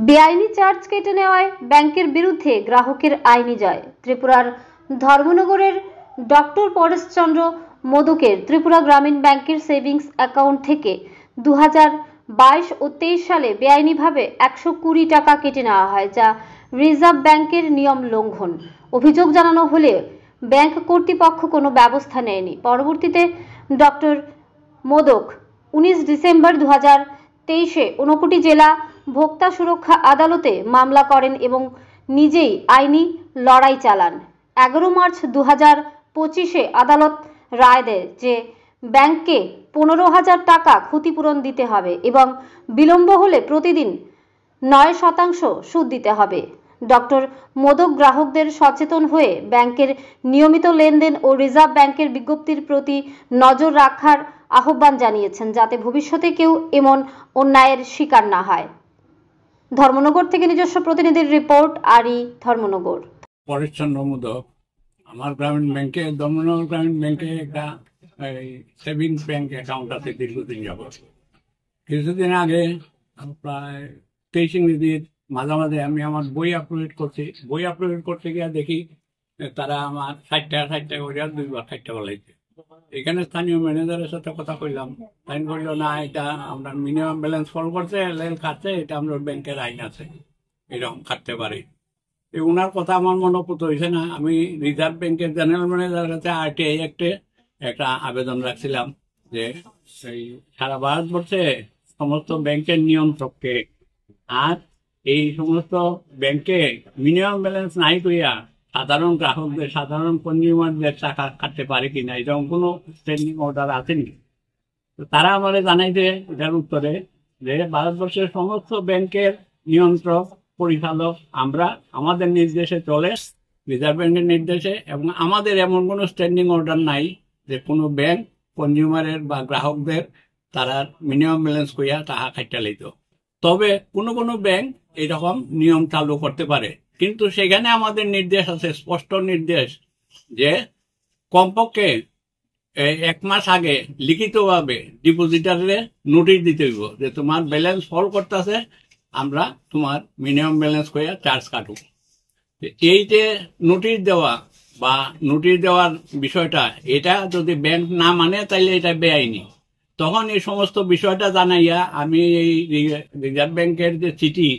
বেআইনি চার্জ কেটে নেওয়ায় ব্যাংকের বিরুদ্ধে গ্রাহকের আইনি জয়। ত্রিপুরার ধর্মনগরের ডক্টর পরেশচন্দ্র মোদকের ত্রিপুরা গ্রামীণ ব্যাংকের সেভিংস অ্যাকাউন্ট থেকে 2022 ও 23 সালে বেআইনিভাবে 120 টাকা কেটে নেওয়া হয়, যা রিজার্ভ ব্যাংকের নিয়ম লঙ্ঘন। অভিযোগ জানানো হলে ব্যাংক কর্তৃপক্ষ কোনো ব্যবস্থা নেয়নি। পরবর্তীতে ডক্টর মোদক 19 ডিসেম্বর 2023-এ ঊনকোটি জেলা ভোক্তা সুরক্ষা আদালতে মামলা করেন এবং নিজেই আইনি লড়াই চালান। 11 মার্চ 2025-এ আদালত রায় দেয় যে ব্যাংককে 15,000 টাকা ক্ষতিপূরণ দিতে হবে এবং বিলম্ব হলে প্রতিদিন 9% সুদ দিতে হবে। ডক্টর মোদক গ্রাহকদের সচেতন হয়ে ব্যাংকের নিয়মিত লেনদেন ও রিজার্ভ ব্যাংকের বিজ্ঞপ্তির প্রতি নজর রাখার আহ্বান জানিয়েছেন, যাতে ভবিষ্যতে কেউ এমন অন্যায়ের শিকার না হয়। ধর্মনগর থেকে নিজস্ব প্রতিনিধির রিপোর্ট, আরি ধর্মনগর। পরেশচন্দ্র মোদক, আমার গ্রামীণ ব্যাংকে, ধর্মনগর গ্রামীণ ব্যাংকে একটা সেভিংস ব্যাংক অ্যাকাউন্ট আছে দীর্ঘদিন যাবৎ। কিছুদিন আগে প্রায় 23 ইংরেজির মাঝামাঝি আমি আমার বই আপলোড করছি। বই আপলোড করতে গিয়ে দেখি তারা আমার 60 টাকা করে 2বার 60 টাকা লাগছে। এখানে স্থানীয় ম্যানেজারের সাথে কথা কইলাম, তাই বললো না, এটা আমরা মিনিমাম ব্যালেন্স ফল করছে, লেন কাটছে, এটা আমরা ব্যাংকের আইন আছে, এরকম কাটতে পারি। ওনার কথা আমার মনোপুত হয়েছে না। আমি রিজার্ভ ব্যাংকের জেনারেল ম্যানেজারের কাছে RTI অ্যাক্টে একটা আবেদন রাখছিলাম যে সেই সারা ভারতবর্ষে সমস্ত ব্যাংকের নিয়ন্ত্রককে আর এই সমস্ত ব্যাংকে মিনিমাম ব্যালেন্স নাই কইয়া সাধারণ গ্রাহকদের, সাধারণ কনজিউমারদের টাকা কাটতে পারে কিনা, এরকম কোনো স্ট্যান্ডিং অর্ডার আসেনি। তো তারা আমাদের জানাইছে এটার উত্তরে যে ভারতবর্ষের সমস্ত ব্যাংকের নিয়ন্ত্রক, পরিচালক আমরা, আমাদের নির্দেশে চলে, রিজার্ভ ব্যাংকের নির্দেশে, এবং আমাদের এমন কোনো স্ট্যান্ডিং অর্ডার নাই যে কোনো ব্যাংক কনজিউমারের বা গ্রাহকদের তারা মিনিমাম ব্যালেন্স কইয়া টাকা কাটতে লইত। তবে কোনো কোনো ব্যাংক এরকম নিয়ম চালু করতে পারে, কিন্তু সেখানে আমাদের নির্দেশ আছে, স্পষ্ট নির্দেশ, যে কমপক্ষে 1 মাস আগে লিখিতভাবে ডিপোজিটারে নোটিশ দিতে হইব যে তোমার ব্যালেন্স ফল করতেছে, আমরা তোমার মিনিমাম ব্যালেন্স করে চার্জ কাটব। এই যে নোটিশ দেওয়া বা নোটিশ দেওয়ার বিষয়টা, এটা যদি ব্যাংক না মানে তাইলে এটা বেআইনি। তখন এই সমস্ত বিষয়টা জানাইয়া আমি এই রিজার্ভ ব্যাংকের যে চিঠি,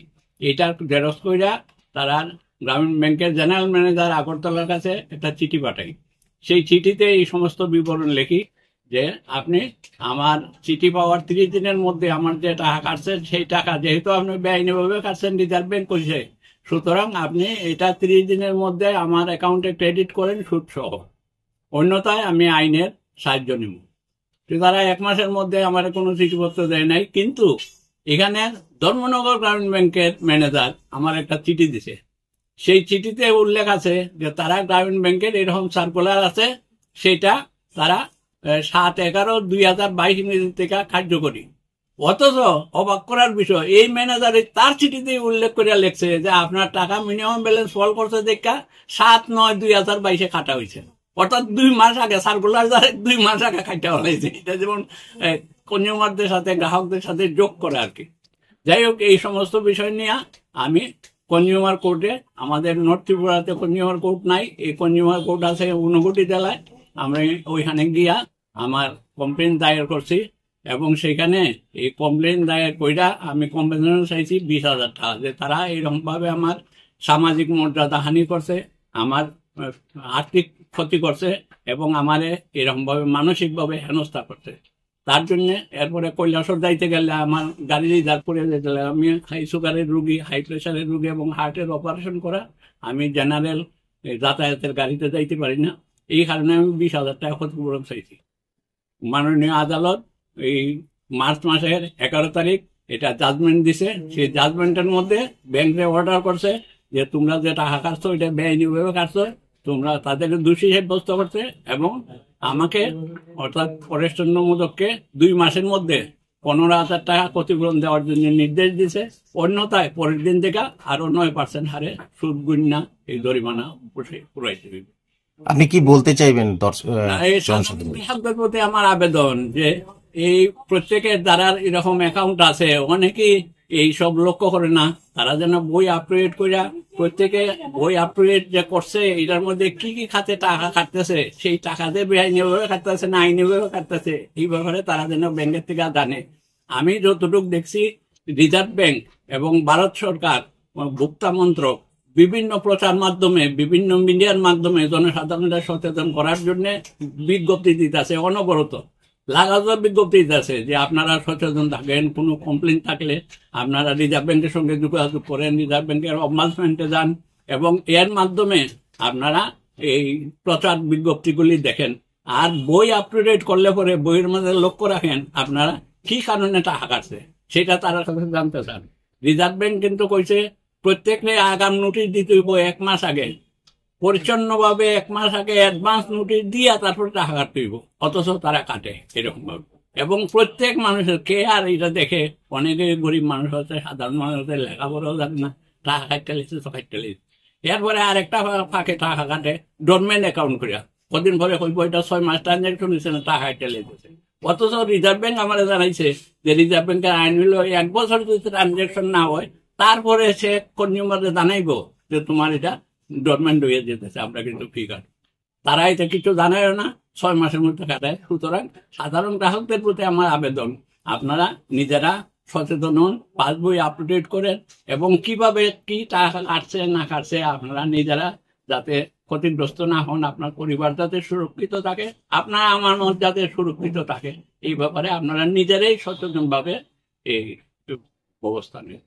এটা জেরক্স কইরা তারা গ্রামীণ ব্যাংকের জেনারেল ম্যানেজার আগরতলার কাছে একটা চিঠি পাঠাই। সেই চিঠিতে এই সমস্ত বিবরণ লিখি যে আপনি আমার চিঠি পাওয়ার 30 দিনের মধ্যে আমার যে টাকা কাটছেন, সেই টাকা যেহেতু আপনি বেআইনিভাবে কাটছেন, রিজার্ভ ব্যাংক কইছে, সুতরাং আপনি এটা 30 দিনের মধ্যে আমার অ্যাকাউন্টে ক্রেডিট করেন সুদ সহ, অন্যথায় আমি আইনের সাহায্য নিব। তারা 1 মাসের মধ্যে আমার কোনো চিঠিপত্র দেয় নাই, কিন্তু এখানে ধর্মনগর গ্রামীণ ব্যাংকের ম্যানেজার আমার একটা চিঠি দিছে। সেই চিঠিতে উল্লেখ আছে যে তারা গ্রামীণ ব্যাংকের এরকম সার্কুলার আছে, সেটা তারা 7/11/2022 ইংরেজি থেকে কার্যকরী। অথচ অবাক করার বিষয়, এই ম্যানেজারে তার চিঠিতে উল্লেখ করে লেখছে যে আপনার টাকা মিনিমাম ব্যালেন্স ফল করছে দেখা 7/9/2022 কাটা হয়েছে, অর্থাৎ 2 মাস আগে সার্কুলার 2 মাস আগে কাটা হয়েছে। এটা যেমন কনজিউমারদের সাথে, গ্রাহকদের সাথে যোগ করে আর কি। যাই হোক, এই সমস্ত বিষয় নিয়ে আমি কনজিউমার কোর্টে, আমাদের নর্থ ত্রিপুরাতে কনজিউমার কোর্ট নাই, এই কনজিউমার কোর্ট আছে ঊনকোটি জেলায়, আমরা ওইখানে গিয়া আমার কমপ্লেন দায়ের করছি এবং সেখানে এই কমপ্লেন দায়ের কইরা আমি কম্পেনসেশন চাইছি 20,000 টাকা, যে তারা এইরকম ভাবে আমার সামাজিক মর্যাদা হানি করছে, আমার আর্থিক ক্ষতি করছে এবং আমারে এরকম ভাবে মানসিকভাবে হেনস্থা করছে। তার জন্য এরপরে কৈলাসর যাইতে গেলে আমার গাড়ি রিজার্ভ করে যেতে গেলে, আমি হাই সুগারের রুগী, হাই প্রেশারের রুগী এবং হার্টের অপারেশন করা, আমি জেনারেল যাতায়াতের গাড়িতে যাইতে পারি না। এই কারণে আমি 20,000 টাকা ক্ষতিপূরণ চাইছি। মাননীয় আদালত এই মার্চ মাসের 11 তারিখ এটা জাজমেন্ট দিছে। সেই জাজমেন্টের মধ্যে ব্যাংকে অর্ডার করছে যে তোমরা যে টাকা কাটছো এটা বেআইনিভাবে কাটছো, তোমরা তাদেরকে দোষী সাব্যস্ত করছে এবং আমাকে অর্থাৎ পরেশচন্দ্র মোদককে 2 মাসের মধ্যে 15,000 টাকা ক্ষতিপূরণ দেওয়ার জন্য নির্দেশ দিছে, অন্যথায় পরের দিন থেকে আরো 9% হারে সুদ গুণনা এই জরিমানা পুরাইতে হবে। আপনি কি বলতে চাইবেন দর্শকদের প্রতি আমার আবেদন যে এই প্রত্যেকের যারা এরকম অ্যাকাউন্ট আছে, অনেকেই এই সব লক্ষ্য করে না। তারা যেন বই আপডেট করিয়া প্রত্যেকে বই আপডেট যে করছে এটার মধ্যে কি কি খাতে টাকা কাটতেছে, সেই টাকাতে বেআইনিভাবে কাটতেছে না আইনিভাবে কাটতেছে, এই ব্যাপারে তারা যেন ব্যাংকের থেকে জানে। আমি যতটুকু দেখছি রিজার্ভ ব্যাংক এবং ভারত সরকার ভোক্তা মন্ত্রক বিভিন্ন প্রচার মাধ্যমে বিভিন্ন মিডিয়ার মাধ্যমে জনসাধারণদের সচেতন করার জন্য বিজ্ঞপ্তি দিতেছে, অনবরত লাগাতার বিজ্ঞপ্তি দিতেছে যে আপনারা সচেতন থাকেন, কোনো কমপ্লেন থাকলে আপনারা রিজার্ভ ব্যাংকের সঙ্গে যোগাযোগ করেন, রিজার্ভ ব্যাংকের অম্বাসমেন্টে যান এবং এর মাধ্যমে আপনারা এই প্রচার বিজ্ঞপ্তিগুলি দেখেন। আর বই আপডেট করলে পরে বইয়ের মধ্যে লক্ষ্য রাখেন আপনারা কি কারণে টাকা কাটছে সেটা তারা কাছে জানতে চান। রিজার্ভ ব্যাংক কিন্তু কইছে প্রত্যেককে আগাম নোটিশ দিতে হইব 1 মাস আগে, পরিচ্ছন্নভাবে 1 মাস আগে অ্যাডভান্স নোটিশ দিয়া তারপর টাকা কাটতে হইব, অথচ তারা কাটে এরকম ভাবে। এবং প্রত্যেক মানুষের কে আর এটা দেখে, অনেকে গরিব মানুষ আছে, সাধারণ মানুষ আছে, লেখাপড়াও জানে না, টাকা কাটতে লিখছে তো কাটতে লিখছে। এরপরে আরেকটা ফাঁকে টাকা কাটে ডরমেন্ট অ্যাকাউন্ট করিয়া, কদিন পরে কইব এটা 6 মাস ট্রানজাকশন হয়েছে না, টাকা কাটতে লিখছে। অথচ রিজার্ভ ব্যাংক আমার জানাইছে যে রিজার্ভ ব্যাংকের আইন হইল 1 বছর যদি ট্রানজাকশন না হয় তারপরে সে কনজিউমারে জানাইবো যে তোমার এটা ডরমেন্ট হয়ে যেতেছে, আমরা কিন্তু ফি কাট। তারা এটা কিছু জানায় না, 6 মাসের মধ্যে কাটায়। সুতরাং সাধারণ গ্রাহকদের প্রতি আমার আবেদন, আপনারা নিজেরা সচেতন হন, পাসবই আপডেট করেন এবং কিভাবে কি টাকা কাটছে না কাটছে আপনারা নিজেরা যাতে ক্ষতিগ্রস্ত না হন, আপনার পরিবার যাতে সুরক্ষিত থাকে, আপনার আমার মত যাতে সুরক্ষিত থাকে, এই ব্যাপারে আপনারা নিজেরাই সচেতনভাবে এই ব্যবস্থা নেন।